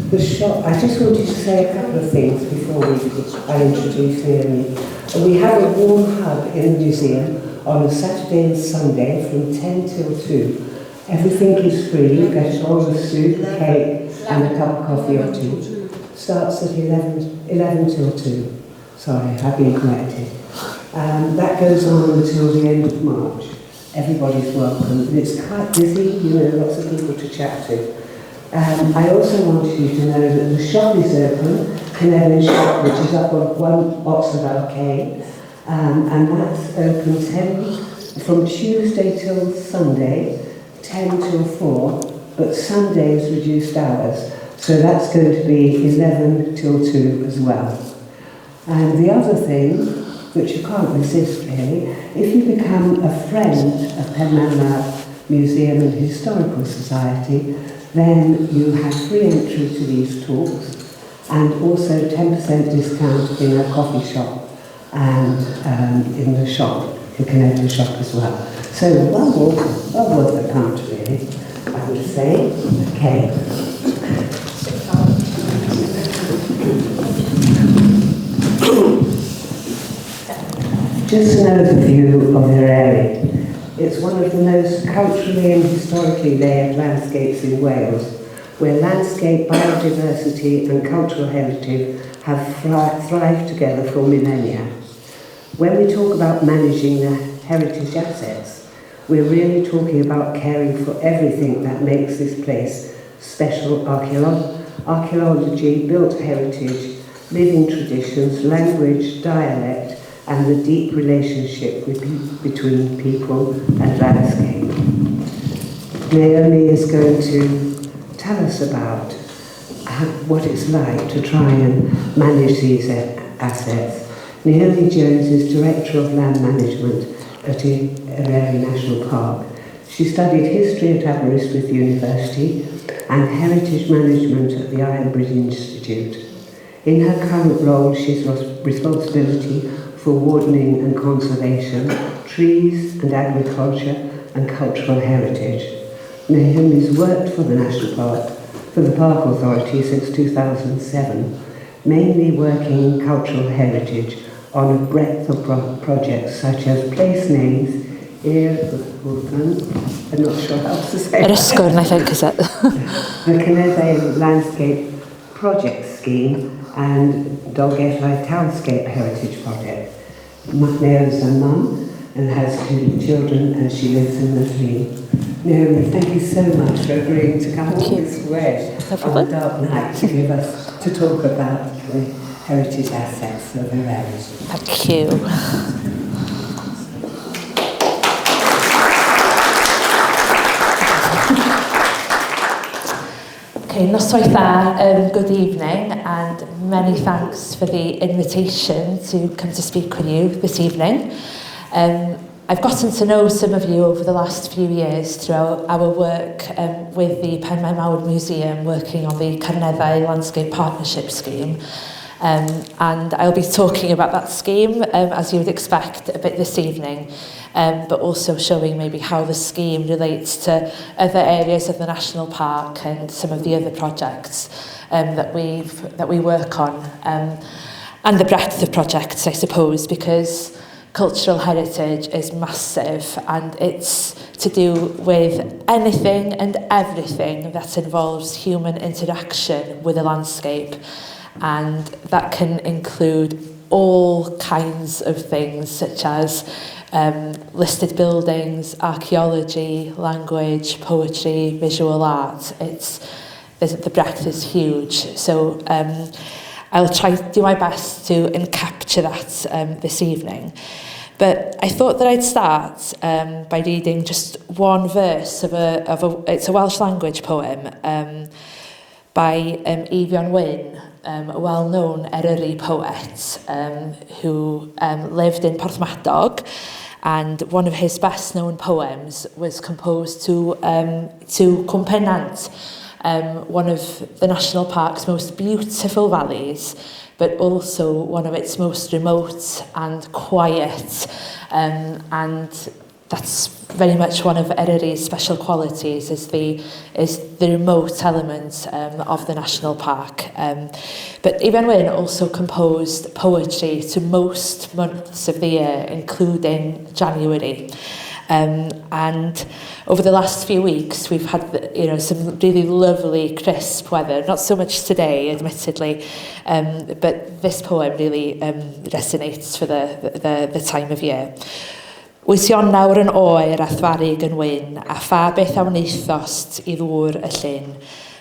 The shop, I just wanted to say a couple of things before I introduce Naomi. We have a warm hub in the museum on a Saturday and Sunday from 10 till 2. Everything is free. You get a bowl of soup, cake and a cup of coffee or two. Starts at 11 till 2. Sorry, I've been corrected. That goes on until the end of March. Everybody's welcome. And it's quite busy, you know, lots of people to chat to. I also want you to know that the shop is open, Canadian Shop, which is up on one Oxford Arcade, and that's open from Tuesday till Sunday, 10 till 4, but Sunday is reduced hours, so that's going to be 11 till 2 as well. And the other thing, which you can't resist really, if you become a friend of Penmanmouth Museum and Historical Society, then you have free entry to these talks and also 10% discount in a coffee shop and in the shop, the Canadian Shop as well. So well worth the count really, I would say. Okay. Just an overview of Eryri. It's one of the most culturally and historically layered landscapes in Wales, where landscape, biodiversity and cultural heritage have thrived together for millennia. When we talk about managing the heritage assets, we're really talking about caring for everything that makes this place special: archaeology, built heritage, living traditions, language, dialect, and the deep relationship between people and landscape. Naomi is going to tell us about what it's like to try and manage these assets. Naomi Jones is Director of Land Management at Eryri National Park. She studied history at Aberystwyth University and heritage management at the Ironbridge Institute. In her current role, she's responsibility for wardening and conservation, trees and agriculture and cultural heritage. Naomi's worked for the National Park, for the Park Authority since 2007, mainly working in cultural heritage on a breadth of projects such as place names, I'm not sure how to say it. Ysgwrn, I think, is it? The Canadian Landscape Project Scheme and Dolgellau Townscape Heritage Project. Naomi's a mum and has 2 children, and she lives in the Lee. Naomi, thank you so much for agreeing to come all this way on a dark night to talk about the heritage assets of Eryri. Thank you. Okay, noswaith dda, good evening, and many thanks for the invitation to come to speak with you this evening. I've gotten to know some of you over the last few years through our work with the Penmanmouth Museum, working on the Carneddau Landscape Partnership Scheme. And I'll be talking about that scheme, as you would expect, a bit this evening, but also showing maybe how the scheme relates to other areas of the National Park and some of the other projects that we work on, and the breadth of projects, I suppose, because cultural heritage is massive, and it's to do with anything and everything that involves human interaction with a landscape. And that can include all kinds of things, such as listed buildings, archaeology, language, poetry, visual art. The breadth is huge. So I'll try to do my best to capture that this evening. But I thought that I'd start by reading just one verse it's a Welsh language poem by Eifion Wyn, a well-known Eryri poet who lived in Porthmadog, and one of his best-known poems was composed to Cwm Pennant, one of the National Park's most beautiful valleys, but also one of its most remote and quiet and that's very much one of Eryri's special qualities, is the remote element of the national park. But Ifan Wyn also composed poetry to most months of the year, including January. And over the last few weeks, we've had some really lovely crisp weather. Not so much today, admittedly, but this poem really resonates for the time of year. Wysion nawr yn oer a thwarig yn wyn, a pha beth a wneithost I ddŵr y llyn.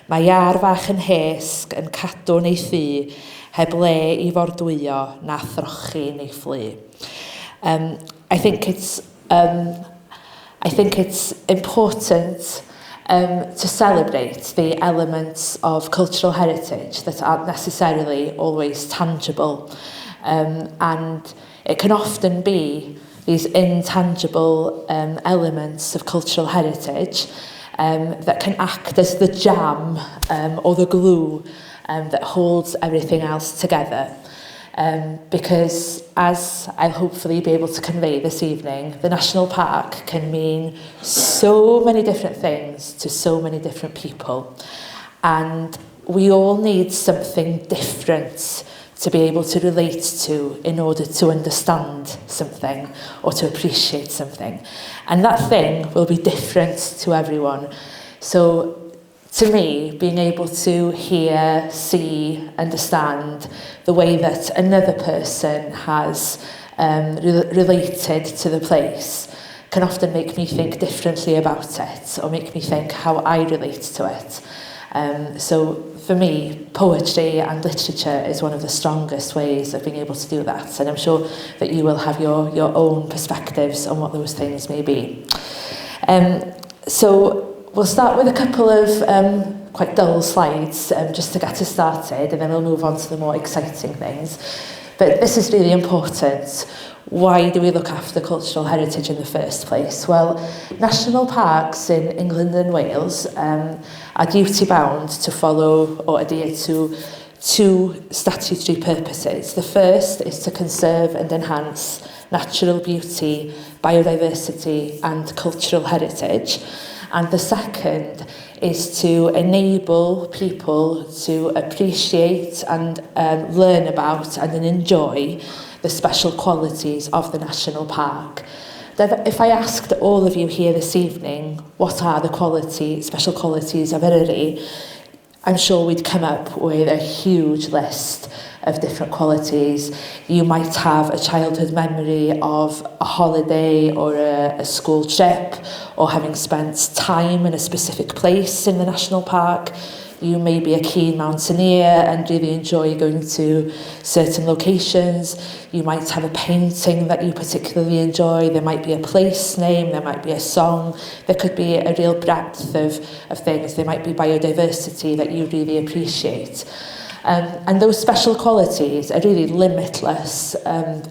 Mae iar fach yn hesg yn cadw neu thu, heb le I fordwyo na throchi neu fflu. I think it's important to celebrate the elements of cultural heritage that aren't necessarily always tangible. And it can often be these intangible elements of cultural heritage that can act as the jam or the glue that holds everything else together. Because, as I'll hopefully be able to convey this evening, the National Park can mean so many different things to so many different people. And we all need something different to be able to relate to in order to understand something or to appreciate something. And that thing will be different to everyone. So to me, being able to hear, see, understand the way that another person has related to the place can often make me think differently about it or make me think how I relate to it. So for me, poetry and literature is one of the strongest ways of being able to do that, and I'm sure that you will have your own perspectives on what those things may be. So we'll start with a couple of quite dull slides just to get us started, and then we'll move on to the more exciting things. But this is really important. Why do we look after cultural heritage in the first place? Well, national parks in England and Wales are duty-bound to follow or adhere to two statutory purposes. The first is to conserve and enhance natural beauty, biodiversity and cultural heritage. And the second is to enable people to appreciate and learn about and enjoy the special qualities of the national park. If I asked all of you here this evening, what are the special qualities of Eryri, I'm sure we'd come up with a huge list of different qualities. You might have a childhood memory of a holiday or a school trip, or having spent time in a specific place in the national park. You may be a keen mountaineer and really enjoy going to certain locations. You might have a painting that you particularly enjoy. There might be a place name, there might be a song. There could be a real breadth of things. There might be biodiversity that you really appreciate. And those special qualities are really limitless,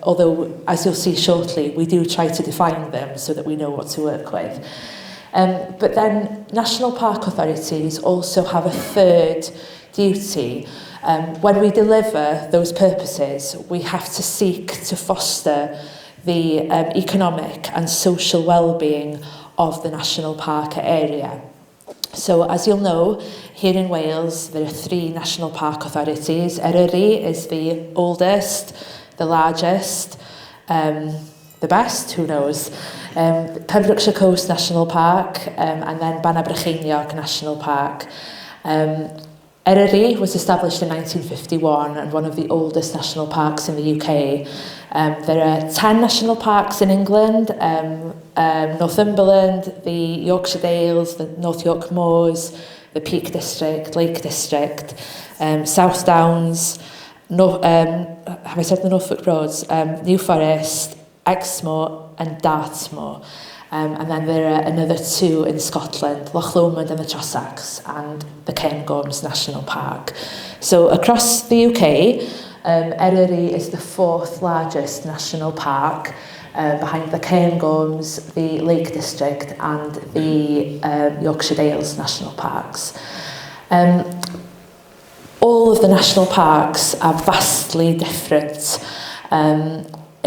although, as you'll see shortly, we do try to define them so that we know what to work with. But then national park authorities also have a third duty. When we deliver those purposes, we have to seek to foster the economic and social well-being of the national park area. So, as you'll know, here in Wales there are 3 national park authorities. Eryri is the oldest, the largest, the best, who knows, Pembrokeshire Coast National Park, and then Bannabrycheiniog National Park. Eryri was established in 1951 and one of the oldest national parks in the UK. There are 10 national parks in England, Northumberland, the Yorkshire Dales, the North York Moors, the Peak District, Lake District, South Downs, have I said the Norfolk Broads, New Forest, Exmoor and Dartmoor. And then there are another 2 in Scotland, Loch Lomond and the Trossachs, and the Cairngorms National Park. So across the UK, Eryri is the 4th largest national park, behind the Cairngorms, the Lake District and the Yorkshire Dales National Parks. All of the national parks are vastly different.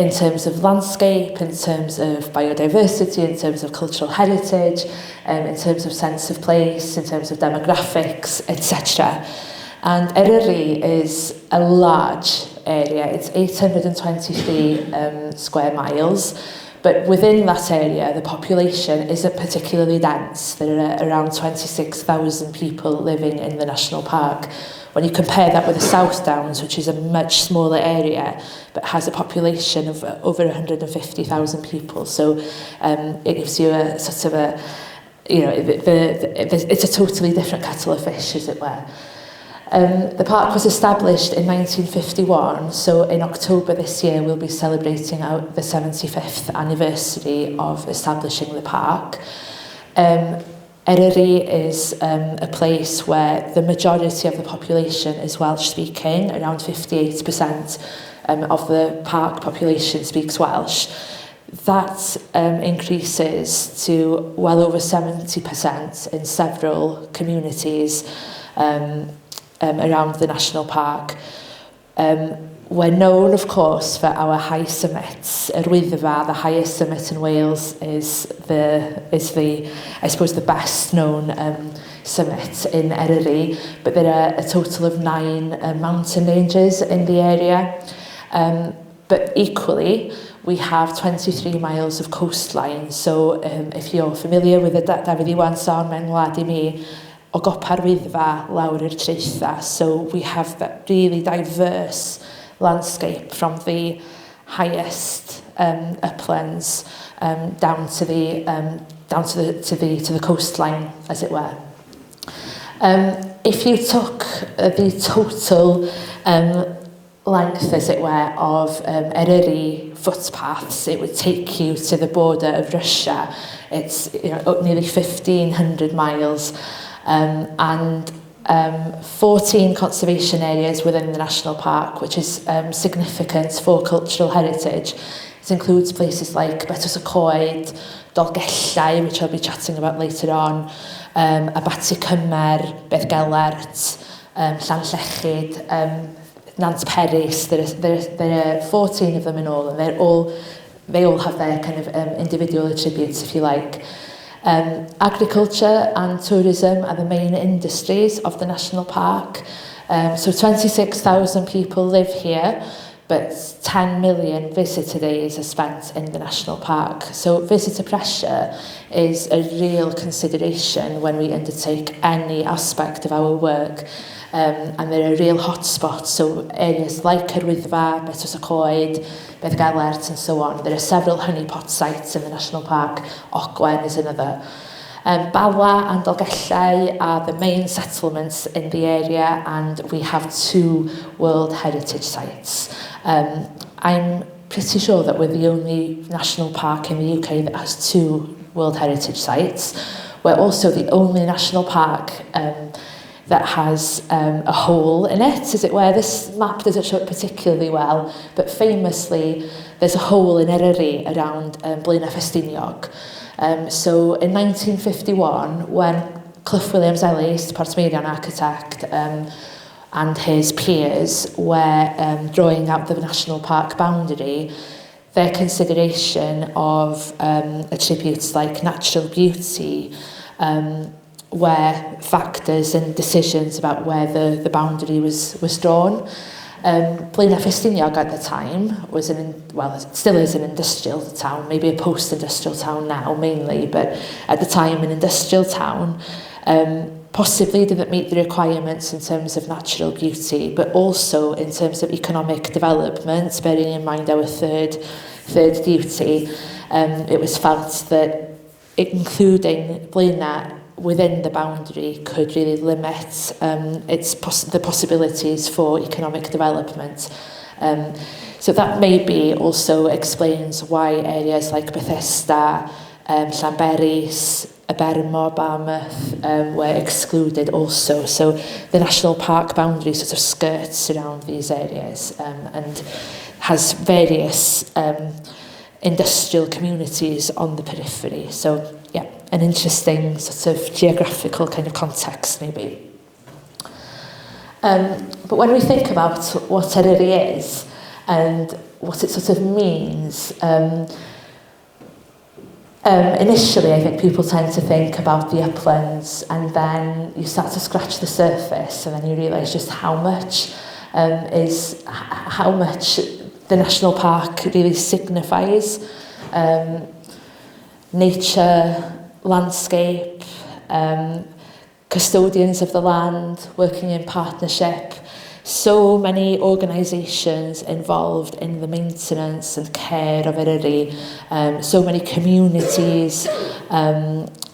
in terms of landscape, in terms of biodiversity, in terms of cultural heritage, in terms of sense of place, in terms of demographics, etc. And Eryri is a large area. It's 823 square miles. But within that area, the population isn't particularly dense. There are around 26,000 people living in the national park. When you compare that with the South Downs, which is a much smaller area, but has a population of over 150,000 people. So it gives you a sort of a, you know, it's a totally different kettle of fish, as it were. The park was established in 1951, so in October this year we'll be celebrating out the 75th anniversary of establishing the park. Eryri is a place where the majority of the population is Welsh speaking, around 58% of the park population speaks Welsh. That increases to well over 70% in several communities around the national park. We're known, of course, for our high summits. Eryri, the highest summit in Wales, is the I suppose the best known summit in Eryri, but there are a total of 9 mountain ranges in the area. But equally, we have 23 miles of coastline. So if you're familiar with the Dafydd Iwan song, Mewn Wlad I Mi, o gopa'r Wyddfa lawr i'r Treitha. So we have that really diverse landscape from the highest uplands down to the coastline, as it were. If you took the total length, as it were, of Eryri footpaths, it would take you to the border of Russia. It's nearly 1,500 miles, and 14 conservation areas within the national park, which is significant for cultural heritage. It includes places like Betws y Coed, Dolgellau, which I'll be chatting about later on, Abati Cymer, Bedd Gelert, Llanllechyd, Nant Peris. There are 14 of them in all, and they all have their kind of individual attributes, if you like. Agriculture and tourism are the main industries of the national park. So 26,000 people live here, but 10 million visitor days are spent in the national park. So visitor pressure is a real consideration when we undertake any aspect of our work. And there are real hotspots, so areas like Yr Wyddfa, Betws y Coed, Bedd Gelert and so on. There are several honeypot sites in the national park. Ogwen is another. Bala and Dolgellau are the main settlements in the area, and we have 2 World Heritage Sites. I'm pretty sure that we're the only national park in the UK that has 2 World Heritage Sites. We're also the only national park that has a hole in it, as it were. This map doesn't show it particularly well, but famously there's a hole in Eryri around Blaenau Ffestiniog. So in 1951, when Clough Williams-Ellis, Portmeirion architect, and his peers were drawing out the national park boundary, their consideration of attributes like natural beauty were factors and decisions about where the boundary was drawn. Blaenau Ffestiniog at the time was it still is an industrial town, maybe a post-industrial town now mainly, but at the time an industrial town, possibly didn't meet the requirements in terms of natural beauty, but also in terms of economic development, bearing in mind our third duty. It was felt that including Blaenau within the boundary could really limit the possibilities for economic development. So that maybe also explains why areas like Bethesda, Llanberis, Abermo, Barmouth were excluded also. So the national park boundary sort of skirts around these areas and has various industrial communities on the periphery. So yeah, an interesting sort of geographical kind of context maybe. But when we think about what Eryri is and what it sort of means. Initially, I think people tend to think about the uplands, and then you start to scratch the surface, and then you realise just how much the national park really signifies. Nature, landscape, custodians of the land, working in partnership. So many organisations involved in the maintenance and care of Eryri, so many communities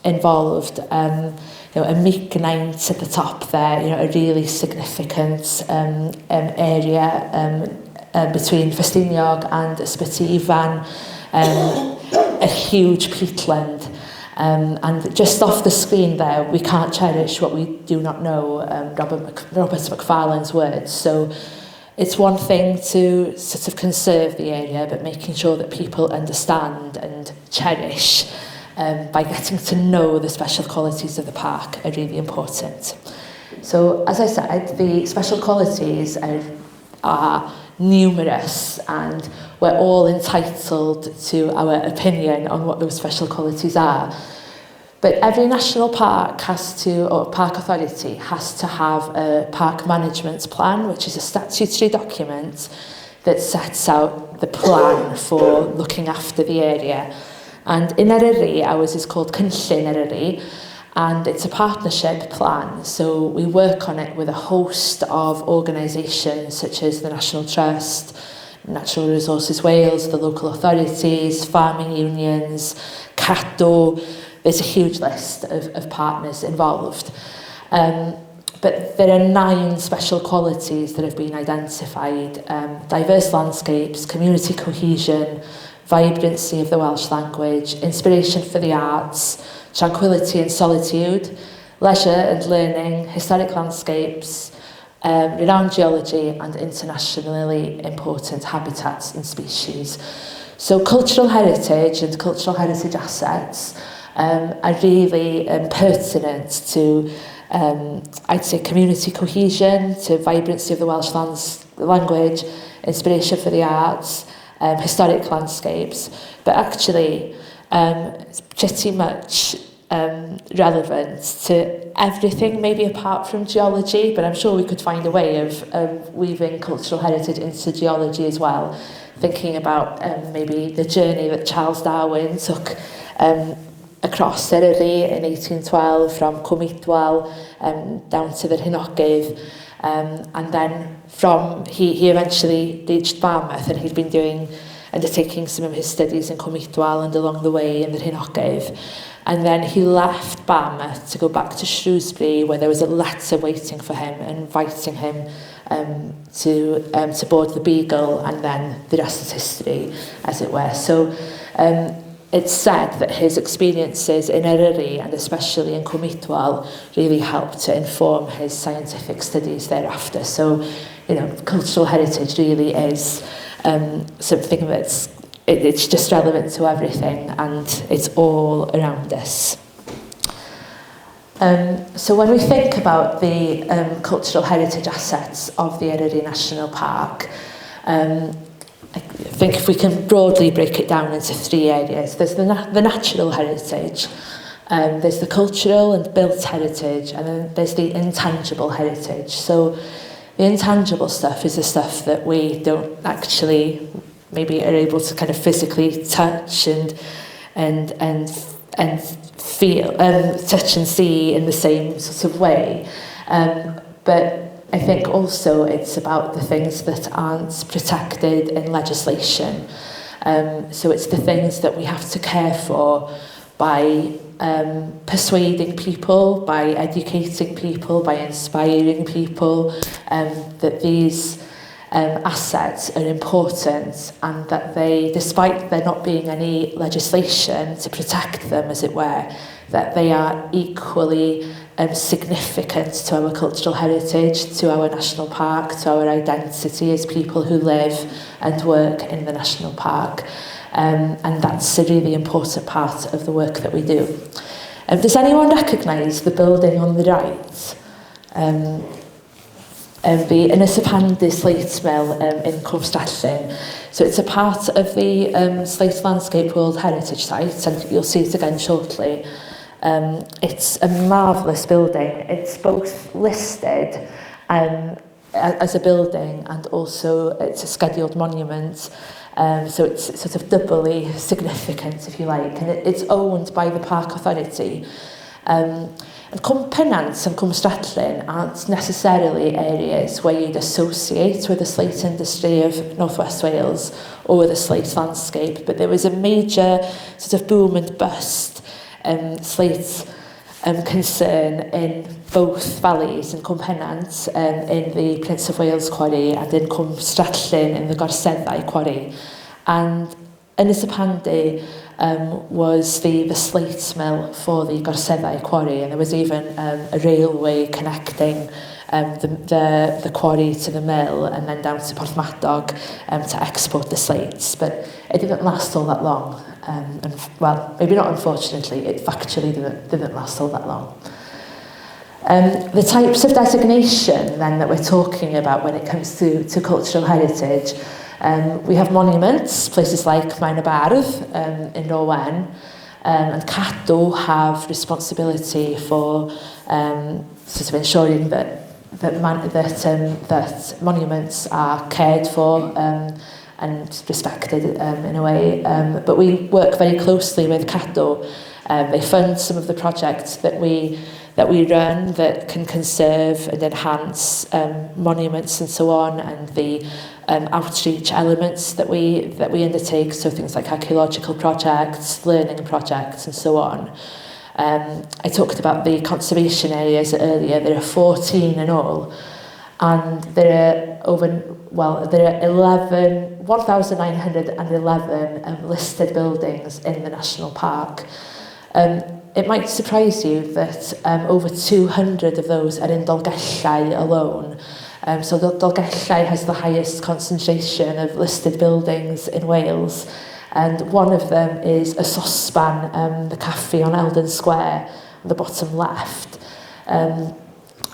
involved. A meek night at the top there, a really significant area between Festiniog and Ysbyty Ifan, a huge peatland. And just off the screen there, we can't cherish what we do not know, Robert Macfarlane's words. So it's one thing to sort of conserve the area, but making sure that people understand and cherish by getting to know the special qualities of the park are really important. So as I said, the special qualities are numerous, and we're all entitled to our opinion on what those special qualities are. But every national park or park authority has to have a park management plan, which is a statutory document that sets out the plan for looking after the area. And in Eryri, ours is called Cynllun Eryri, and it's a partnership plan. So we work on it with a host of organisations such as the National Trust, Natural Resources Wales, the local authorities, farming unions, Cadw. There's a huge list of partners involved. But there are 9 special qualities that have been identified. Diverse landscapes, community cohesion, vibrancy of the Welsh language, inspiration for the arts, tranquility and solitude, leisure and learning, historic landscapes, renowned geology, and internationally important habitats and species. So cultural heritage and cultural heritage assets are really pertinent to, I'd say, community cohesion, to vibrancy of the Welsh language, inspiration for the arts, historic landscapes, but actually it's pretty much relevant to everything, maybe apart from geology, but I'm sure we could find a way of weaving cultural heritage into geology as well, thinking about maybe the journey that Charles Darwin took across Eryri in 1812 from Cwmidwal down to the Rhinogydd, and then he eventually reached Barmouth, and he'd been undertaking some of his studies in Cwmidwal and along the way in the Rhinogydd. And then he left Barmouth to go back to Shrewsbury, where there was a letter waiting for him, inviting him to board the Beagle, and then the rest is history, as it were. So it's said that his experiences in Eryri, and especially in Cwmidwal, really helped to inform his scientific studies thereafter. So, cultural heritage really is something it's just relevant to everything, and it's all around us. So when we think about the cultural heritage assets of the Eryri National Park, I think if we can broadly break it down into 3 areas. There's the natural heritage, there's the cultural and built heritage, and then there's the intangible heritage. So the intangible stuff is the stuff that we don't actually maybe are able to kind of physically touch and feel, touch and see in the same sort of way. But I think also it's about the things that aren't protected in legislation. So it's the things that we have to care for by persuading people, by educating people, by inspiring people, that these assets are important, and that they, despite there not being any legislation to protect them, as it were, that they are equally significant to our cultural heritage, to our national park, to our identity as people who live and work in the national park. And that's a really important part of the work that we do. Does anyone recognise the building on the right? the Ynys Slate Mill in Cwmstallen. So it's a part of the Slate Landscape World Heritage Site, and you'll see it again shortly. It's a marvellous building. It's both listed as a building and also it's a scheduled monument. So it's sort of doubly significant, if you like, and it's owned by the Park Authority. And Cwm Pennant and Cwm Stradlin aren't necessarily areas where you'd associate with the slate industry of North West Wales or the slate landscape, but there was a major sort of boom and bust slate concern in both valleys, in Cwm Pennant in the Prince of Wales quarry and in Cwm Stradlin in the Gorseddau quarry. And Ynys was the slate mill for the Gorseddau quarry, and there was even a railway connecting the quarry to the mill and then down to Porthmadog to export the slates. But it didn't last all that long. And, well, maybe not unfortunately, it factually didn't last all that long. The types of designation then that we're talking about when it comes to cultural heritage, we have monuments, places like Maen y Bardd in Norwen, and Cadw have responsibility for sort of ensuring that monuments are cared for and respected in a way. But we work very closely with Cadw. They fund some of the projects that we run that can conserve and enhance monuments and so on, and the outreach elements that we undertake, so things like archaeological projects, learning projects and so on. I talked about the conservation areas earlier. There are 14 in all, and there are 1,911 listed buildings in the national park. It might surprise you that over 200 of those are in Dolgellau alone. So Dolgellau has the highest concentration of listed buildings in Wales, and one of them is a Sosban, the cafe on Eldon Square, on the bottom left. And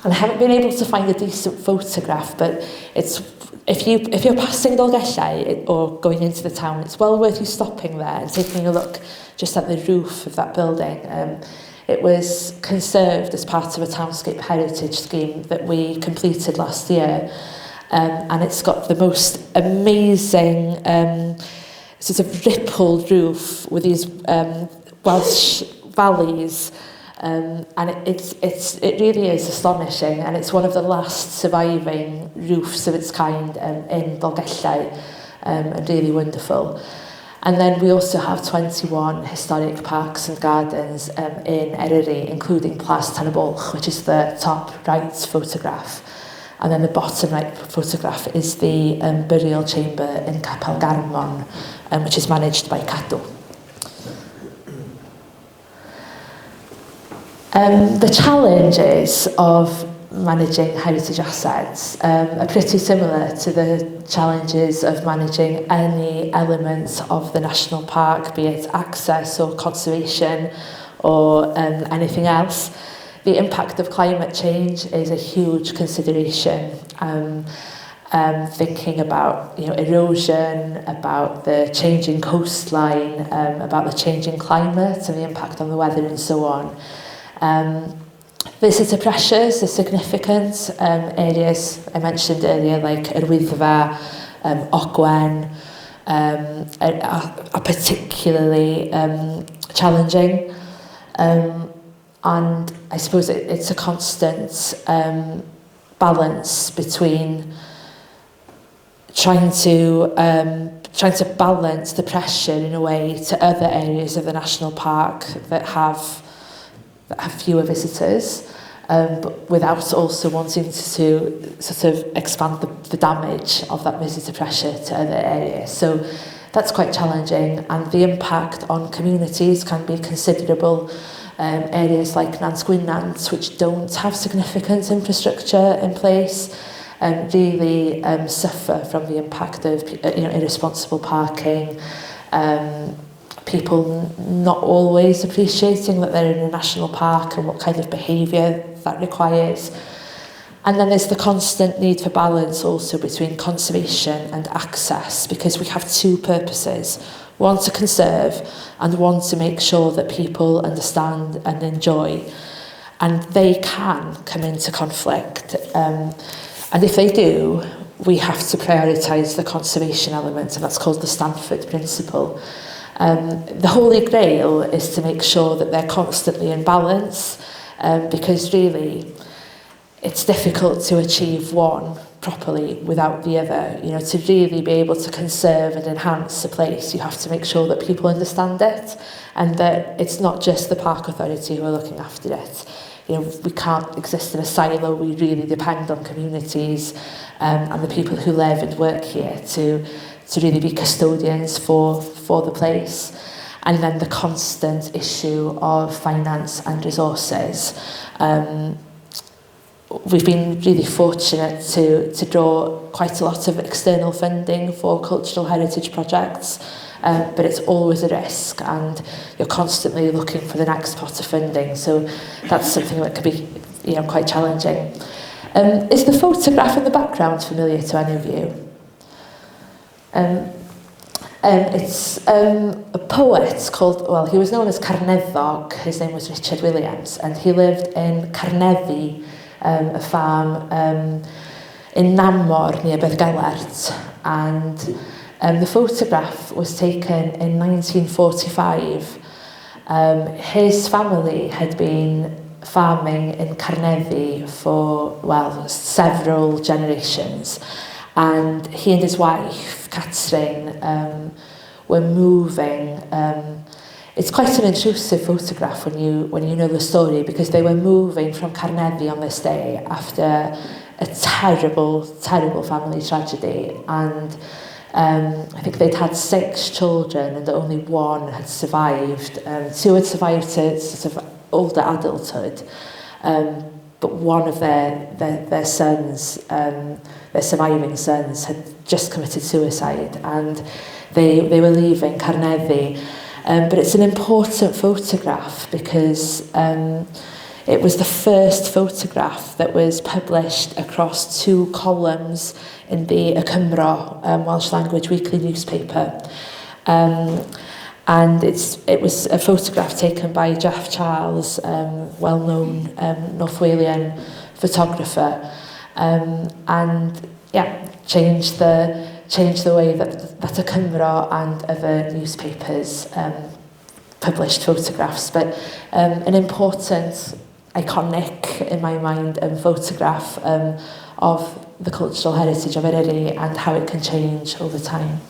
I haven't been able to find a decent photograph, but if you're passing Dolgellau or going into the town, it's well worth you stopping there and taking a look just at the roof of that building. It was conserved as part of a townscape heritage scheme that we completed last year, and it's got the most amazing sort of rippled roof with these Welsh valleys. And it really is astonishing, and it's one of the last surviving roofs of its kind in Dolgellau, and really wonderful. And then we also have 21 historic parks and gardens in Eryri, including Plas Tan y Bwlch, which is the top right photograph. And then the bottom right photograph is the burial chamber in Capel Garmon, which is managed by Cadw. The challenges of managing heritage assets are pretty similar to the challenges of managing any element of the national park, be it access or conservation or anything else. The impact of climate change is a huge consideration. Thinking about erosion, about the changing coastline, about the changing climate and the impact on the weather and so on. Visitor pressures are significant. Areas I mentioned earlier, like Yr Wyddfa, Ogwen, are particularly challenging. And I suppose it's a constant balance between trying to balance the pressure in a way to other areas of the national park that have fewer visitors, but without also wanting to sort of expand the damage of that visitor pressure to other areas. So that's quite challenging, and the impact on communities can be considerable. Areas like Nant Gwynant, which don't have significant infrastructure in place, really suffer from the impact of irresponsible parking, people not always appreciating that they're in a national park and what kind of behaviour that requires. And then there's the constant need for balance also between conservation and access, because we have two purposes, one to conserve and one to make sure that people understand and enjoy. And they can come into conflict. And if they do, we have to prioritise the conservation element, and that's called the Stanford Principle. The Holy Grail is to make sure that they're constantly in balance, because really it's difficult to achieve one properly without the other. You know, to really be able to conserve and enhance a place, you have to make sure that people understand it, and that it's not just the park authority who are looking after it. You know, we can't exist in a silo. We really depend on communities and the people who live and work here to really be custodians for the place. And then the constant issue of finance and resources. We've been really fortunate to draw quite a lot of external funding for cultural heritage projects, but it's always a risk, and you're constantly looking for the next pot of funding, so that's something that can be, you know, quite challenging. Is the photograph in the background familiar to any of you? It's a poet called, well, he was known as Carneddog. His name was Richard Williams, and he lived in Carneddu, a farm in Namor near Bethgelert, and the photograph was taken in 1945. His family had been farming in Carneddu for, well, several generations, and he and his wife, Catherine, were moving. It's quite an intrusive photograph when you know the story, because they were moving from Carneddu on this day after a terrible, terrible family tragedy, and I think they'd had 6 children and only one had survived. 2 had survived to sort of older adulthood, but one of their sons, their surviving sons, had just committed suicide, and they were leaving Carneddu. But it's an important photograph because it was the first photograph that was published across 2 columns in the Y Cymro, Welsh language weekly newspaper. And it was a photograph taken by Jeff Charles, well-known North Walian photographer, and yeah, changed the way that Y Cymro and other newspapers published photographs. But an important, iconic, in my mind, photograph of the cultural heritage of Eryri and how it can change over time.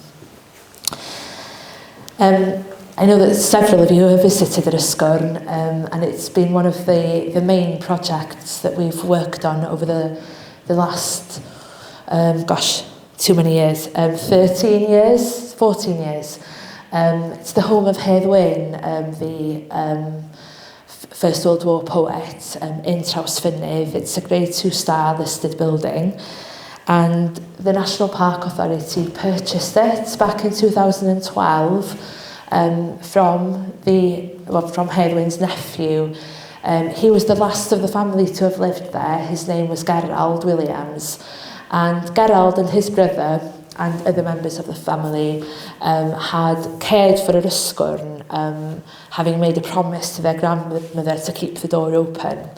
I know that several of you have visited Ysgwrn, and it's been one of the main projects that we've worked on over the last, too many years, 13 years, 14 years. It's the home of Hedd Wyn, the First World War poet, in Trawsfynydd. It's a Grade 2-star listed building, and the National Park Authority purchased it back in 2012 from Hedd Wyn's nephew. He was the last of the family to have lived there. His name was Gerald Williams, and Gerald and his brother and other members of the family had cared for Yr Ysgwrn, having made a promise to their grandmother to keep the door open.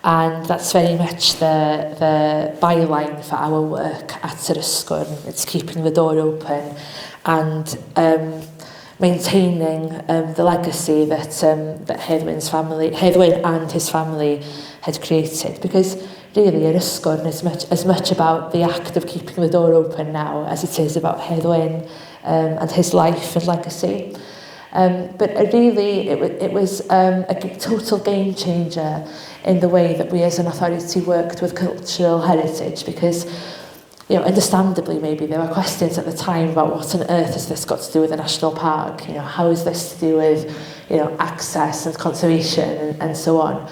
And that's very much the byline for our work at Yr Ysgwrn. It's keeping the door open and maintaining the legacy that Hedd Wyn and his family had created. Because really, Yr Ysgwrn is as much about the act of keeping the door open now as it is about Hedd Wyn and his life and legacy. But really, it was a total game changer in the way that we as an authority worked with cultural heritage, because, you know, understandably maybe there were questions at the time about what on earth has this got to do with a national park? You know, how is this to do with, you know, access and conservation and so on?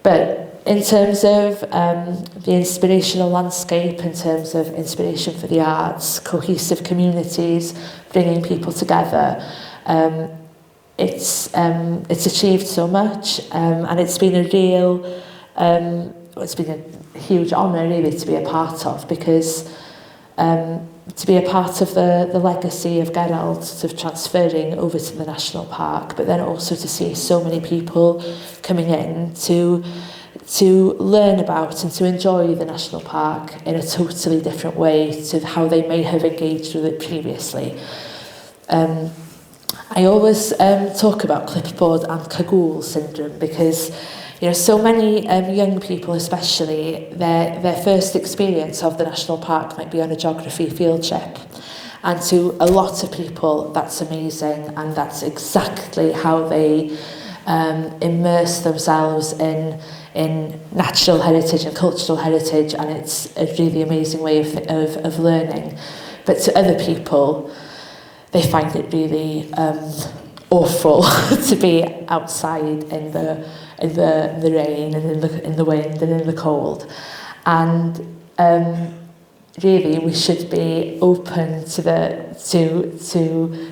But in terms of the inspirational landscape, in terms of inspiration for the arts, cohesive communities, bringing people together, it's achieved so much, and it's been a real it's been a huge honour really to be a part of, because to be a part of the legacy of Gerald sort of transferring over to the national park, but then also to see so many people coming in to learn about and to enjoy the national park in a totally different way to how they may have engaged with it previously. I always talk about clipboard and cagoule syndrome, because so many young people especially, their first experience of the national park might be on a geography field trip, and to a lot of people that's amazing, and that's exactly how they immerse themselves in natural heritage and cultural heritage, and it's a really amazing way of learning. But to other people, they find it really awful to be outside in the rain and in the wind and in the cold. And really we should be open to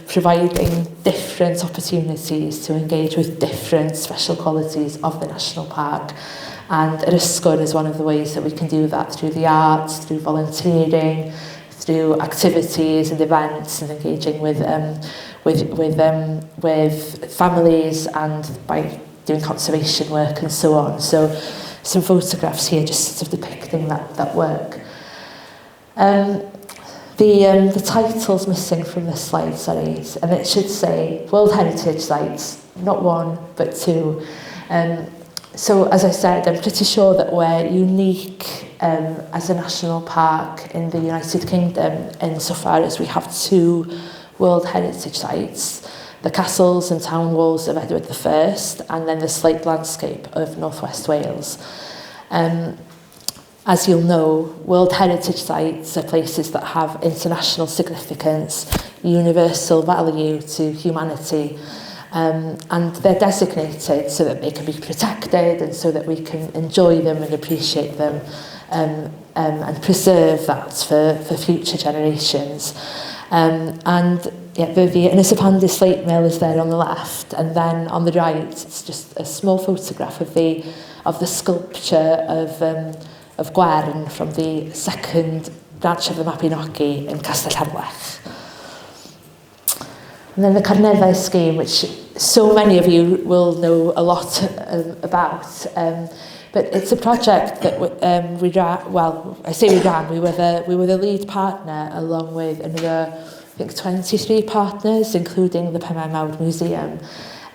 providing different opportunities to engage with different special qualities of the national park. And Ysgwr is one of the ways that we can do that, through the arts, through volunteering, through activities and events, and engaging with families, and by doing conservation work and so on. So some photographs here just sort of depicting that work. The title's missing from this slide, sorry, and it should say World Heritage Sites, not one but two. So as I said, I'm pretty sure that we're unique as a national park in the United Kingdom insofar as we have two World Heritage Sites, the castles and town walls of Edward I, and then the slate landscape of North West Wales. As you'll know, World Heritage Sites are places that have international significance, universal value to humanity, and they're designated so that they can be protected and so that we can enjoy them and appreciate them, and preserve that for future generations. And yeah, the Ynys slate mill is there on the left, and then on the right it's just a small photograph of the sculpture of Gwern from the second branch of the Mabinogi in Castell Harlech. And then the Carneddau scheme, which so many of you will know a lot about, but it's a project that we ran. Well, I say we ran. We were the lead partner, along with another, I think, 23 partners, including the Penmaen Mawr Museum,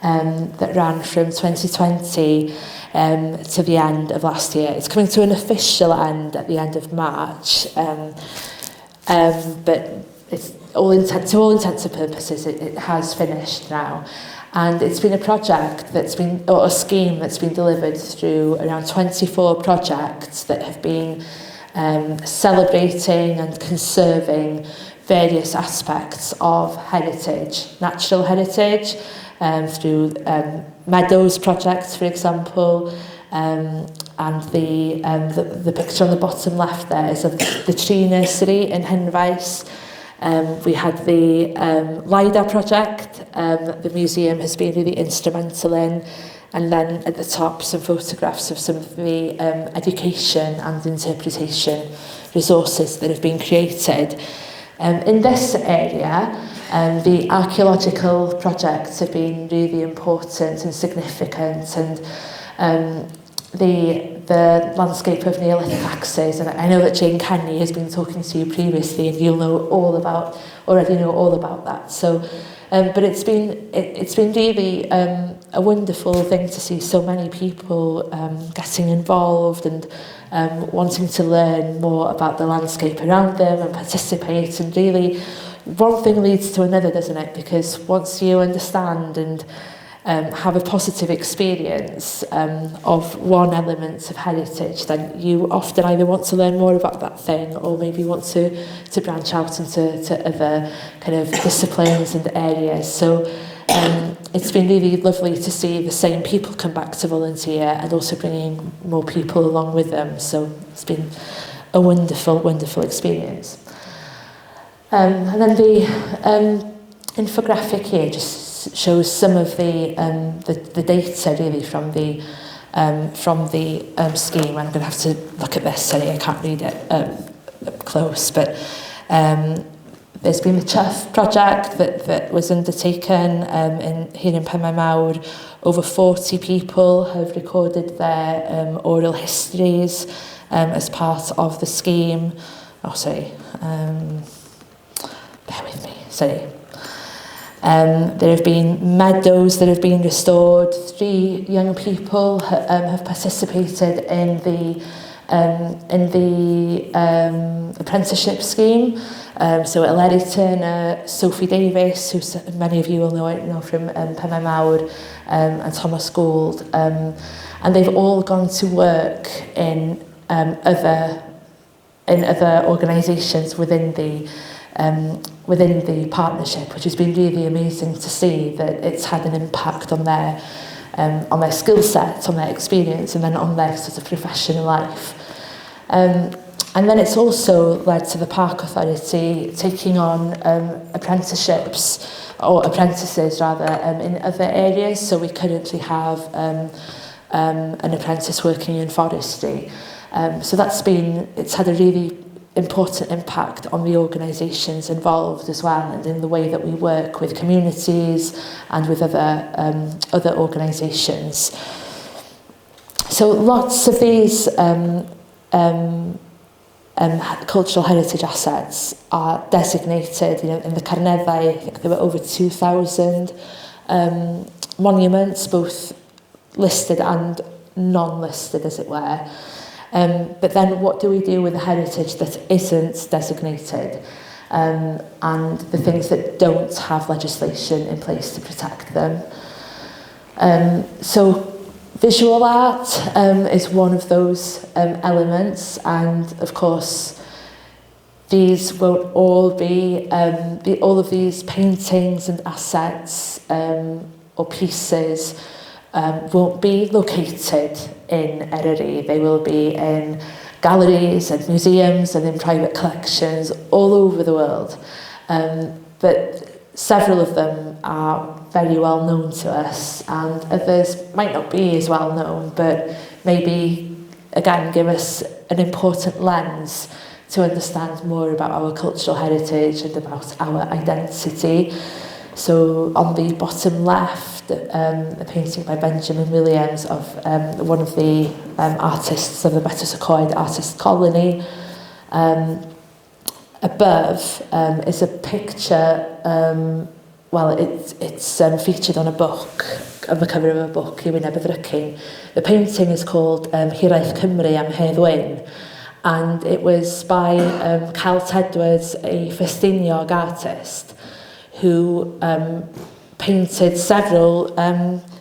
that ran from 2020 to the end of last year. It's coming to an official end at the end of March, but it's to all intents and purposes, it has finished now. And it's been a project or a scheme that's been delivered through around 24 projects that have been celebrating and conserving various aspects of heritage, natural heritage, through meadows projects, for example, and the picture on the bottom left there is of the tree nursery in Henrice. We had the LIDAR project, the museum has been really instrumental in, and then at the top some photographs of some of the education and interpretation resources that have been created. In this area, the archaeological projects have been really important and significant, and the landscape of Neolithic axes, and I know that Jane Kenny has been talking to you previously, and you'll already know all about that. So, but it's been really a wonderful thing to see so many people getting involved and wanting to learn more about the landscape around them and participate. And really, one thing leads to another, doesn't it? Because once you understand and have a positive experience of one element of heritage, then you often either want to learn more about that thing, or maybe want to branch out into other kind of disciplines and areas. So it's been really lovely to see the same people come back to volunteer, and also bringing more people along with them. So it's been a wonderful, wonderful experience. And then the infographic here just shows some of the data really from the from the scheme. I'm going to have to look at this, sorry, I can't read it up close, but there's been the Chuff project that was undertaken here in Penmaen Mawr. Over 40 people have recorded their oral histories as part of the scheme. Oh, sorry. Bear with me, sorry. There have been meadows that have been restored. 3 young people have participated in the apprenticeship scheme. So Eryri Turner, Sophie Davis, who many of you will know from Penmaen Mawr, and Thomas Gould, and they've all gone to work in other organisations within the partnership, which has been really amazing to see that it's had an impact on their skill set, on their experience, and then on their sort of professional life. And then it's also led to the Park Authority taking on apprentices in other areas. So we currently have an apprentice working in forestry. So it's had a really important impact on the organisations involved as well, and in the way that we work with communities and with other organisations. So lots of these cultural heritage assets are designated. In the Carneddau, I think there were over 2,000 monuments, both listed and non-listed, as it were. But then what do we do with the heritage that isn't designated, and the things that don't have legislation in place to protect them? So visual art is one of those elements, and of course these won't all be, all of these paintings and assets or pieces won't be located in Eryri. They will be in galleries and museums and in private collections all over the world. But several of them are very well known to us, and others might not be as well known, but maybe again give us an important lens to understand more about our cultural heritage and about our identity. So on the bottom left, a painting by Benjamin Williams of one of the artists of the Betws-y-Coed Artist Colony. Above is a picture, it's featured on a book, on the cover of a book, Ywyn Aberfrycyn. The painting is called Hiraeth Cymru am Hedd Wyn, and it was by Celt Edwards, a Ffestiniog artist, who painted several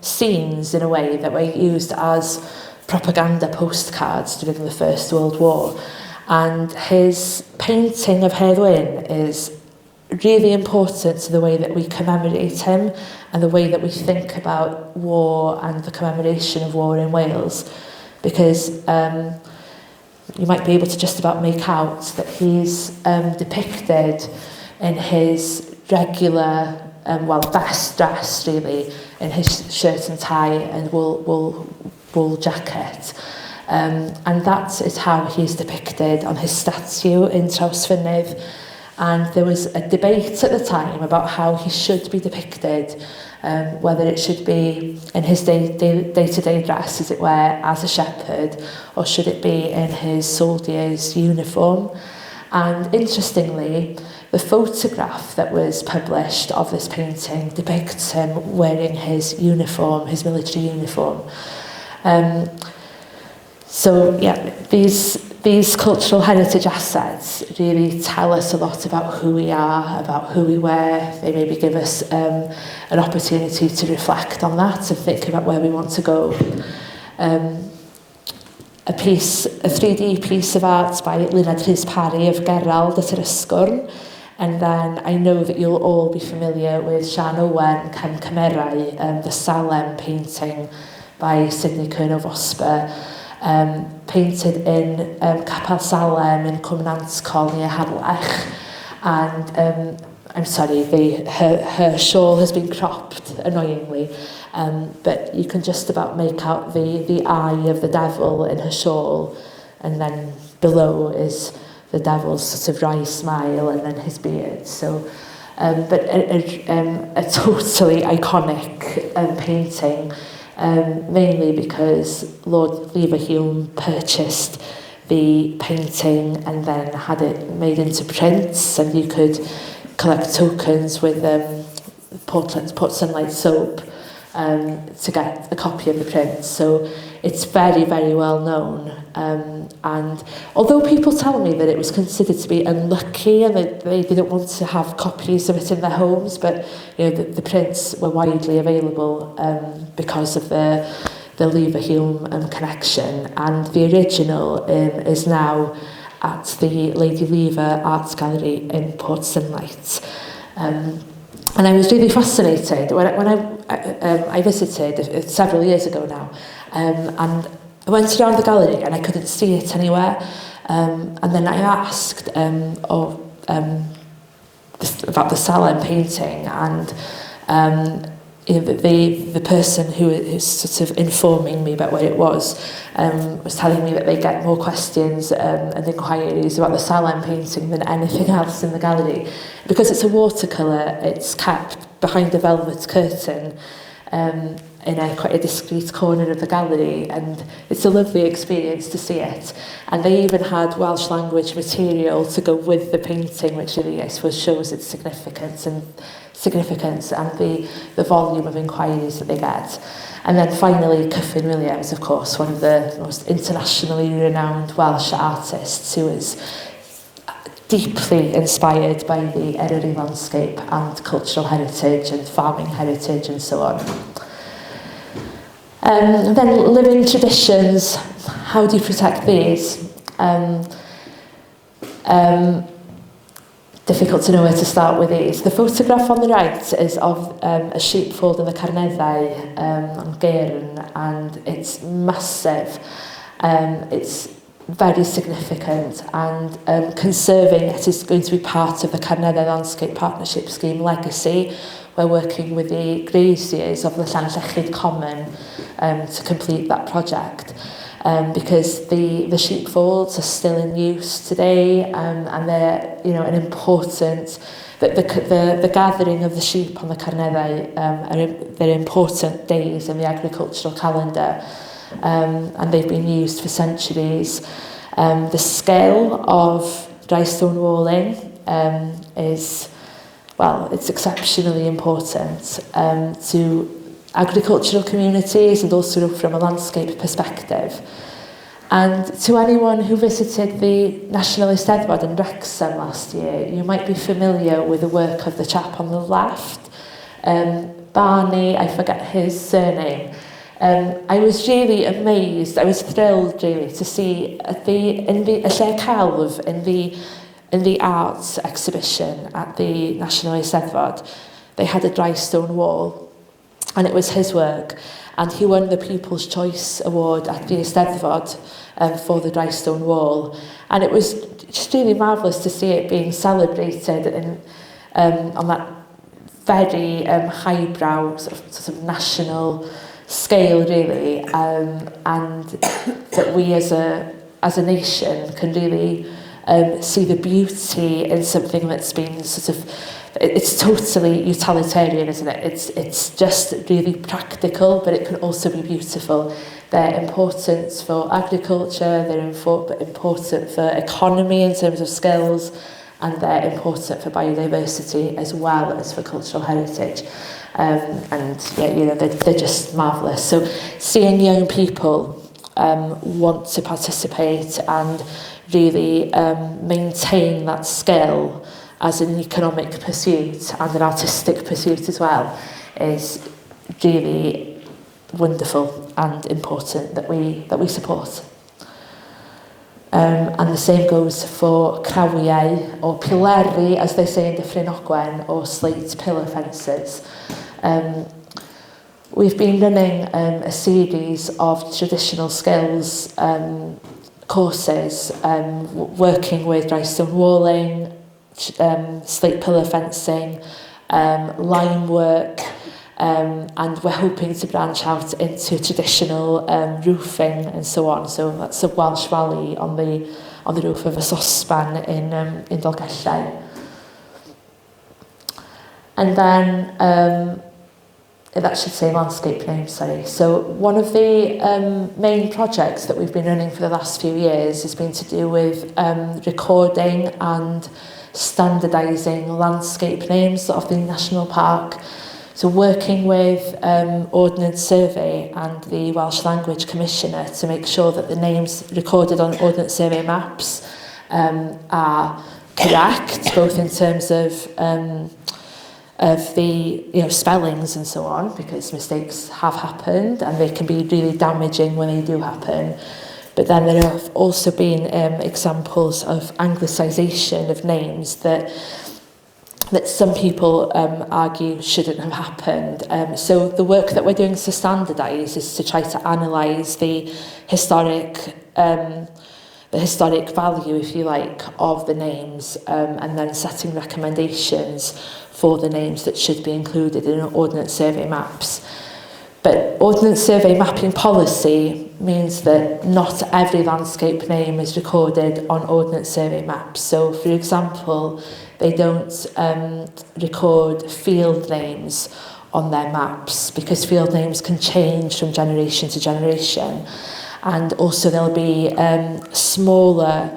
scenes in a way that were used as propaganda postcards during the First World War. And his painting of Hedd Wyn is really important to the way that we commemorate him and the way that we think about war and the commemoration of war in Wales, because you might be able to just about make out that he's depicted in his regular, best dress really, in his shirt and tie and wool jacket. And that is how he's depicted on his statue in Trawsfynydd. And there was a debate at the time about how he should be depicted, whether it should be in his day-to-day dress, as it were, as a shepherd, or should it be in his soldier's uniform. And interestingly, the photograph that was published of this painting depicts him wearing his uniform, his military uniform. So yeah, these cultural heritage assets really tell us a lot about who we are, about who we were. They maybe give us an opportunity to reflect on that and think about where we want to go. A 3D piece of art by Luned Rhys Parry of Gerald at yr Ysgwrn. And then I know that you'll all be familiar with Sian Owen, Cem Cymerau, the Salem painting by Sidney Cyrno-Fosber, painted in Capel Salem in Cwm Nantcol near Harlech. And I'm sorry, her shawl has been cropped, annoyingly, but you can just about make out the eye of the devil in her shawl, and then below is the devil's sort of wry smile and then his beard. So, but a totally iconic painting, mainly because Lord Leverhulme purchased the painting and then had it made into prints, and you could collect tokens with Port Sunlight soap to get a copy of the print. So it's very, very well known. And although people tell me that it was considered to be unlucky and that they didn't want to have copies of it in their homes, but the prints were widely available because of the Leverhulme connection. And the original is now at the Lady Lever Arts Gallery in Port Sunlight. And I was really fascinated when I visited several years ago now, and I went around the gallery and I couldn't see it anywhere, and then I asked about the Salem painting, and the person who's sort of informing me about what it was telling me that they get more questions and inquiries about the Salem painting than anything else in the gallery. Because it's a watercolour, it's kept behind a velvet curtain in quite a discreet corner of the gallery, and it's a lovely experience to see it. And they even had Welsh language material to go with the painting, which really, I suppose, shows its significance and the volume of inquiries that they get. And then finally, Cyffin Williams, of course, one of the most internationally renowned Welsh artists, who is deeply inspired by the Eryri landscape and cultural heritage and farming heritage and so on. Then living traditions, how do you protect these? Difficult to know where to start with these. The photograph on the right is of a sheepfold in the Carneddau on Gairn, and it's massive. It's very significant, and conserving it is going to be part of the Carneddau Landscape Partnership Scheme Legacy. We're working with the graziers of the Llanllechid Common to complete that project. Because the sheepfolds are still in use today, and they're an important the gathering of the sheep on the Carneddau they're important days in the agricultural calendar, and they've been used for centuries. The scale of dry stone walling is, well, it's exceptionally important to agricultural communities and also from a landscape perspective. And to anyone who visited the National Eisteddfod in Wrexham last year, you might be familiar with the work of the chap on the left, Barney, I forget his surname. I was really amazed, I was thrilled really to see in the arts exhibition at the National Eisteddfod, they had a dry stone wall. And it was his work, and he won the People's Choice Award at the Eisteddfod for the dry stone wall. And it was just really marvellous to see it being celebrated on that very highbrow sort of national scale, really, and that we as a nation can really see the beauty in something that's been sort of. It's totally utilitarian, isn't it? It's just really practical, but it can also be beautiful. They're important for agriculture, they're important for economy in terms of skills, and they're important for biodiversity as well as for cultural heritage. They're just marvellous. So seeing young people want to participate and really maintain that skill as an economic pursuit and an artistic pursuit as well is really wonderful and important that we support. And the same goes for crawiau or pileri, as they say in Dyffryn Ogwen, or slate pillar fences. We've been running a series of traditional skills courses, working with dry stone walling, slate pillar fencing, lime work, and we're hoping to branch out into traditional roofing and so on. So that's a Welsh Valley on the roof of a saucepan in Dolgellau. And then that should say landscape name, sorry. So one of the main projects that we've been running for the last few years has been to do with recording and standardising landscape names of the National Park. So working with Ordnance Survey and the Welsh Language Commissioner to make sure that the names recorded on Ordnance Survey maps are correct, both in terms of the spellings and so on, because mistakes have happened and they can be really damaging when they do happen. But then there have also been examples of anglicisation of names that some people argue shouldn't have happened. So the work that we're doing to standardise is to try to analyse the historic value, if you like, of the names, and then setting recommendations for the names that should be included in Ordnance Survey maps. But Ordnance Survey mapping policy means that not every landscape name is recorded on Ordnance Survey maps. So, for example, they don't record field names on their maps because field names can change from generation to generation. And also there'll be smaller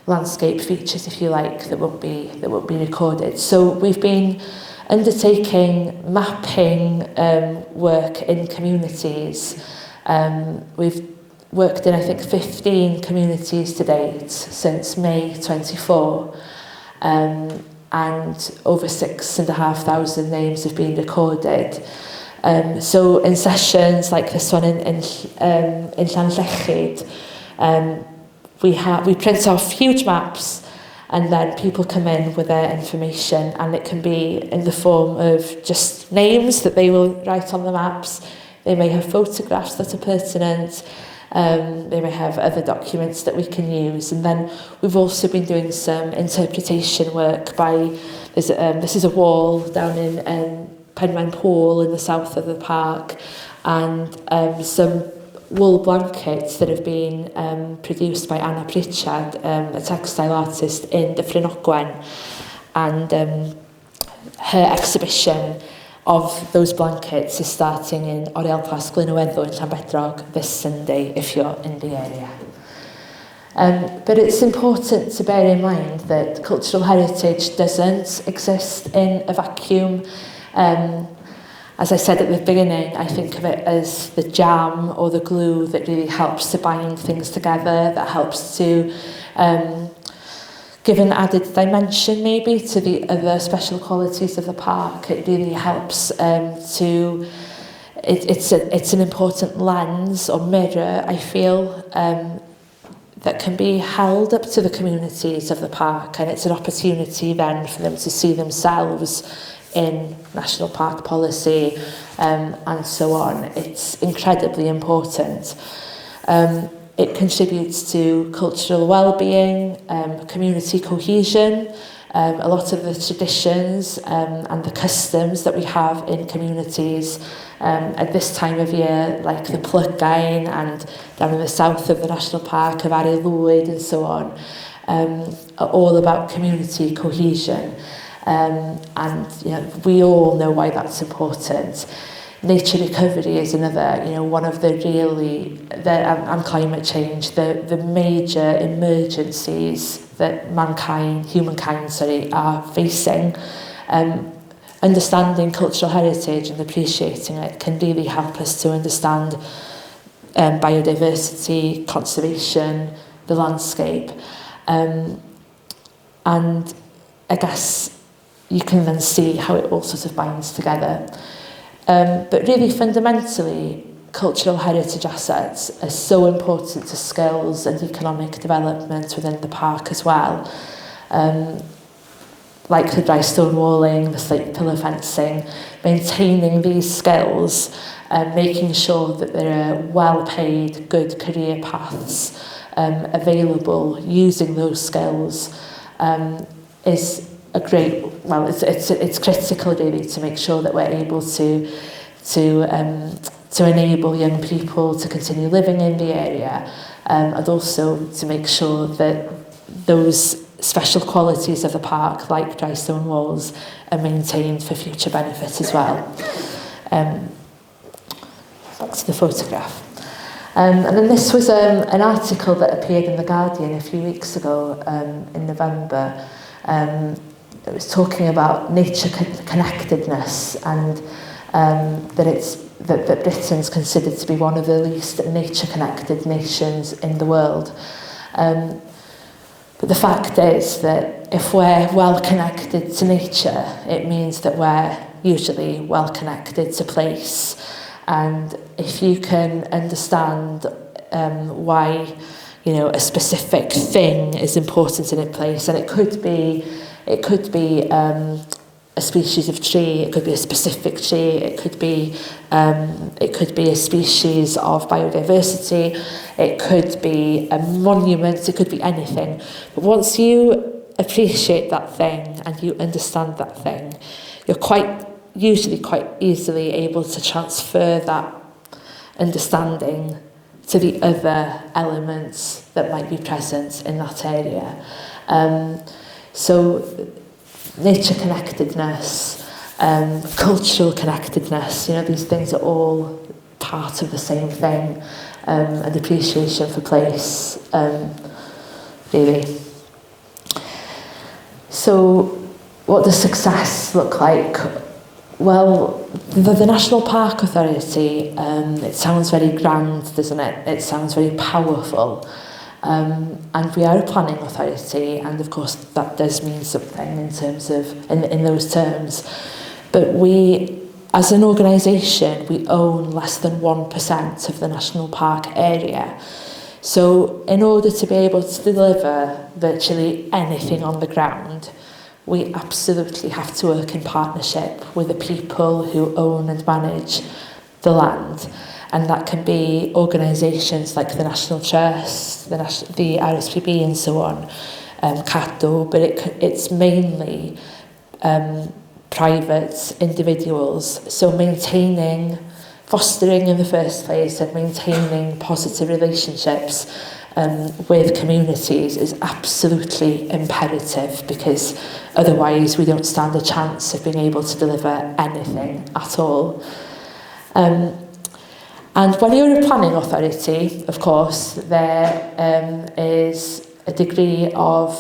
landscape features, if you like, that won't be recorded. So we've been undertaking mapping work in communities. We've worked in, I think, 15 communities to date since May 24, and over 6,500 names have been recorded. So in sessions like this one in Llanllechid, we print off huge maps, and then people come in with their information, and it can be in the form of just names that they will write on the maps. They may have photographs that are pertinent. They may have other documents that we can use. And then we've also been doing some interpretation work by, this is a wall down in Penrhyn Pool in the south of the park, and some wool blankets that have been produced by Anna Pritchard, a textile artist in Dyffryn Ogwen, and her exhibition of those blankets is starting in Oriel Pas Glynyweddo in Llanbedrog this Sunday if you're in the area. But it's important to bear in mind that cultural heritage doesn't exist in a vacuum. As I said at the beginning, I think of it as the jam or the glue that really helps to bind things together, that helps to give an added dimension maybe to the other special qualities of the park. It really helps it's an important lens or mirror, I feel, that can be held up to the communities of the park, and it's an opportunity then for them to see themselves in national park policy and so on. It's incredibly important. It contributes to cultural well-being, community cohesion, a lot of the traditions and the customs that we have in communities at this time of year, like the Plygain and down in the south of the national park of Eryri and so on, are all about community cohesion. And we all know why that's important. Nature recovery is another, one of the and climate change, the major emergencies that humankind, are facing. Understanding cultural heritage and appreciating it can really help us to understand biodiversity, conservation, the landscape. And I guess you can then see how it all sort of binds together. But really fundamentally, cultural heritage assets are so important to skills and economic development within the park as well. Like the dry stone walling, the slate pillar fencing, maintaining these skills and making sure that there are well-paid, good career paths available using those skills is great, well, it's critical really to make sure that we're able to enable young people to continue living in the area, and also to make sure that those special qualities of the park, like dry stone walls, are maintained for future benefit as well. Back to the photograph. And then this was an article that appeared in The Guardian a few weeks ago in November. It was talking about nature connectedness, and that Britain's considered to be one of the least nature-connected nations in the world. But the fact is that if we're well connected to nature, it means that we're usually well connected to place. And if you can understand why, you know, a specific thing is important in a place, and it could be a species of tree, it could be a specific tree, it could be a species of biodiversity, it could be a monument, it could be anything. But once you appreciate that thing and you understand that thing, you're usually quite easily able to transfer that understanding to the other elements that might be present in that area. So nature connectedness, cultural connectedness, you know, these things are all part of the same thing, and appreciation for place, really. So what does success look like? Well, the National Park Authority, it sounds very grand, doesn't it? It sounds very powerful. And we are a planning authority, and of course that does mean something in terms of, in those terms. But we, as an organisation, we own less than 1% of the national park area. So in order to be able to deliver virtually anything on the ground, we absolutely have to work in partnership with the people who own and manage the land. And that can be organisations like the National Trust, the RSPB and so on, CADO, but it's mainly private individuals. So fostering in the first place and maintaining positive relationships with communities is absolutely imperative, because otherwise we don't stand a chance of being able to deliver anything at all. And when you're a planning authority, of course, there is a degree of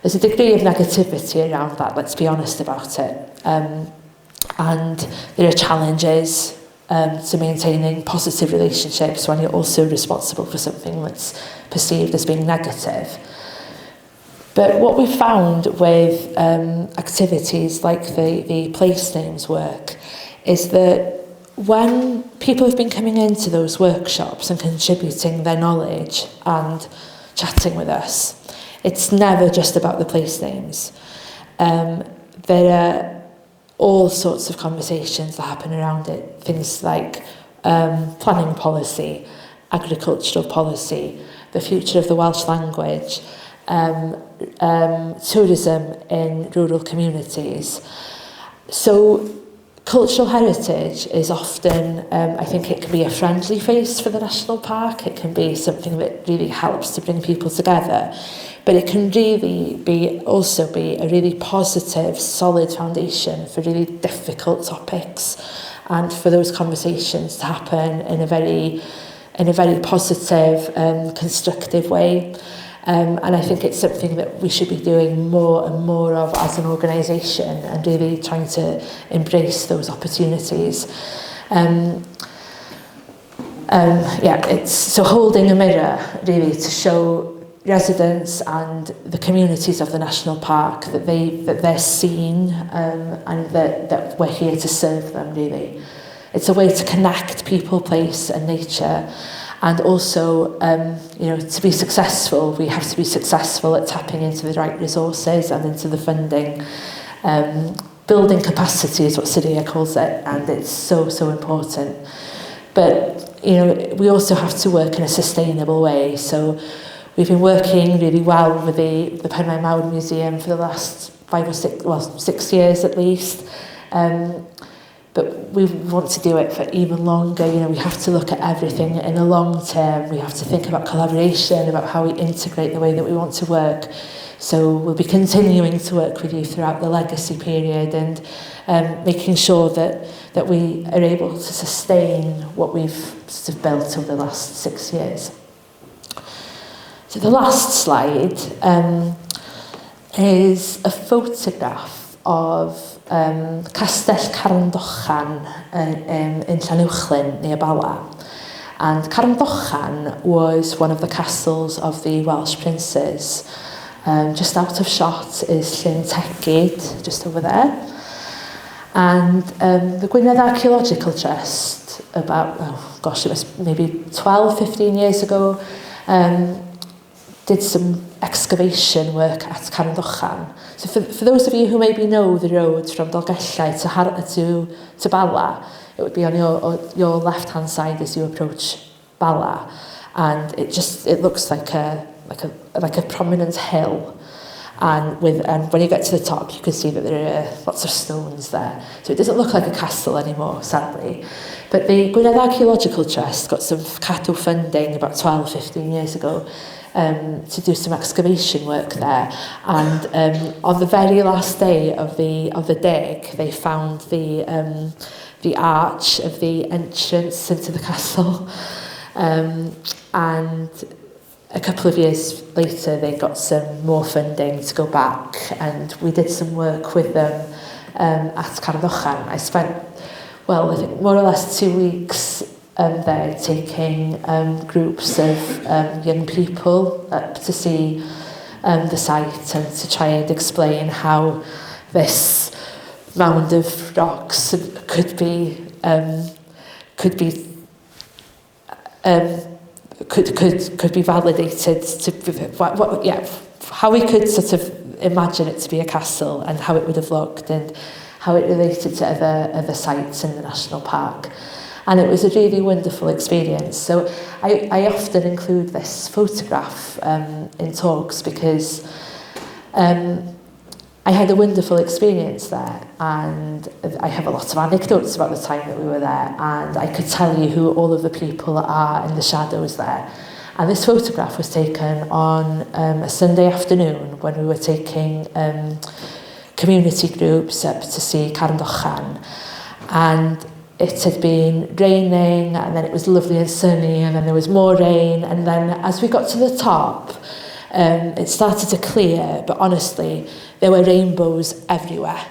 negativity around that. Let's be honest about it. And there are challenges to maintaining positive relationships when you're also responsible for something that's perceived as being negative. But what we found with activities like the place names work is that when people have been coming into those workshops and contributing their knowledge and chatting with us, it's never just about the place names. There are all sorts of conversations that happen around it, things like planning policy, agricultural policy, the future of the Welsh language, tourism in rural communities. So cultural heritage is often, I think it can be a friendly face for the national park. It can be something that really helps to bring people together. But it can really also be a really positive, solid foundation for really difficult topics, and for those conversations to happen in a very positive, constructive way. And I think it's something that we should be doing more and more of as an organisation, and really trying to embrace those opportunities. It's so holding a mirror really to show residents and the communities of the national park that they're seen, and that we're here to serve them, really. It's a way to connect people, place and nature. And also, to be successful, we have to be successful at tapping into the right resources and into the funding. Building capacity is what Syria calls it, and it's so, so important. But, we also have to work in a sustainable way. So We've been working really well with the Penmaen Mawr Museum for the last 6 years at least. But we want to do it for even longer. You know, we have to look at everything in the long term. We have to think about collaboration, about how we integrate the way that we want to work. So we'll be continuing to work with you throughout the legacy period and making sure that we are able to sustain what we've sort of built over the last 6 years. So the last slide is a photograph of Castell Carndochan in Llanuwchlyn near Bala. And Carndochan was one of the castles of the Welsh princes. Just out of shot is Llyn Tegid, just over there. And the Gwynedd Archaeological Trust, about, it was maybe 12, 15 years ago, did some excavation work at Carndochan. So for those of you who maybe know the road from Dolgellau to Bala, it would be on your left-hand side as you approach Bala, and it looks like a prominent hill. And when you get to the top, you can see that there are lots of stones there. So it doesn't look like a castle anymore, sadly. But the Gwynedd Archaeological Trust got some cadw funding about 12, 15 years ago to do some excavation work there. And on the very last day of the dig, they found the arch of the entrance into the castle. And a couple of years later, they got some more funding to go back, and we did some work with them at Carndochan. I spent, I think more or less 2 weeks there taking groups of young people up to see the site and to try and explain how this mound of rocks could be validated to how we could sort of imagine it to be a castle and how it would have looked and how it related to other sites in the national park. And it was a really wonderful experience. So I often include this photograph in talks because I had a wonderful experience there, and I have a lot of anecdotes about the time that we were there, and I could tell you who all of the people are in the shadows there. And this photograph was taken on a Sunday afternoon when we were taking community groups up to see Carndochan. And it had been raining, and then it was lovely and sunny, and then there was more rain, and then as we got to the top, it started to clear, but honestly, there were rainbows everywhere.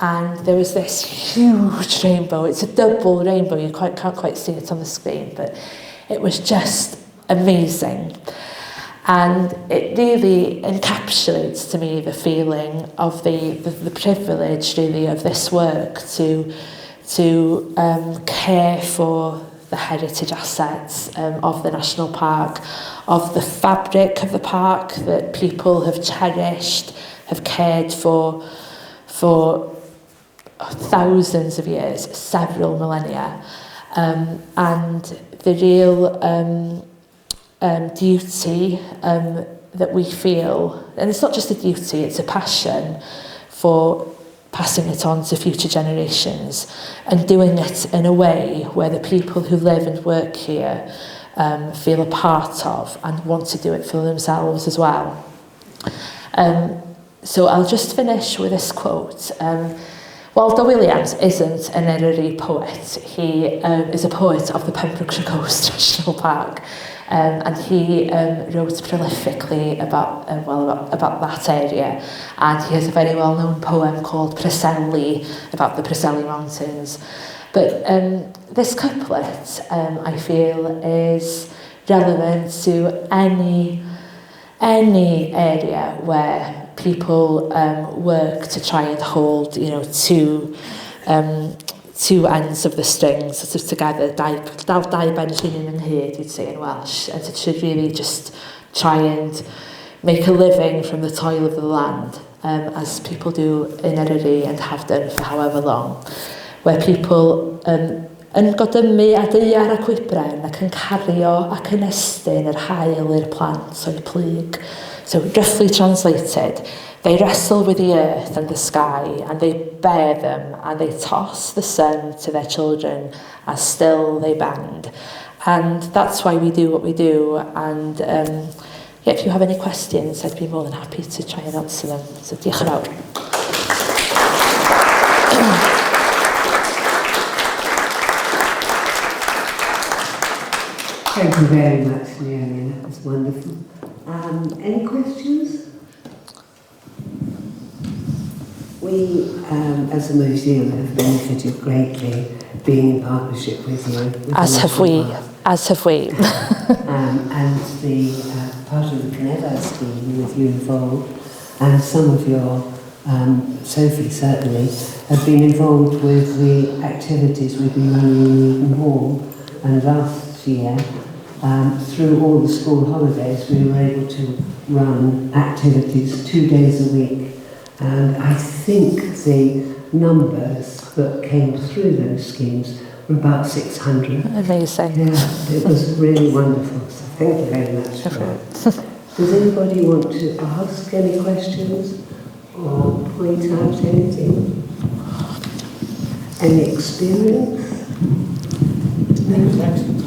And there was this huge rainbow. It's a double rainbow. You can't quite see it on the screen, but it was just amazing. And it really encapsulates to me the feeling of the privilege, really, of this work to care for the heritage assets of the national park, of the fabric of the park that people have cherished, have cared for thousands of years, several millennia, and the real duty that we feel, and it's not just a duty, it's a passion for passing it on to future generations and doing it in a way where the people who live and work here feel a part of and want to do it for themselves as well. So I'll just finish with this quote. Waldo Williams isn't an Eryri poet. He is a poet of the Pembrokeshire Coast National Park, and he wrote prolifically about that area. And he has a very well-known poem called Preseli, about the Preseli Mountains. But this couplet, I feel, is relevant to any area where people work to try and hold, two ends of the strings sort of together, dau ben llinyn yng nghyd, you'd say in Welsh, and to should really just try and make a living from the toil of the land, as people do in Eryri and have done for however long, where people yn godymu a deiar ac wybren ac yn cario ac yn estyn yr hael i'r plant o'i plyg. So, roughly translated, they wrestle with the earth and the sky, and they bear them, and they toss the sun to their children as still they bend. And that's why we do what we do. And yeah, if you have any questions, I'd be more than happy to try and answer them. So, diolch yn fawr. Thank you very much, Naomi. That was wonderful. Any questions? We, as a museum, have benefited greatly being in partnership with you. As have we. And the part of the Connector scheme with you involved, and some of your, Sophie certainly, have been involved with the activities we've been running in Eden Hall. And last year, through all the school holidays, we were able to run activities 2 days a week. And I think the numbers that came through those schemes were about 600. Amazing. Yeah, it was really wonderful. So thank you very much for that. Does anybody want to ask any questions or point out anything? Any experience? No.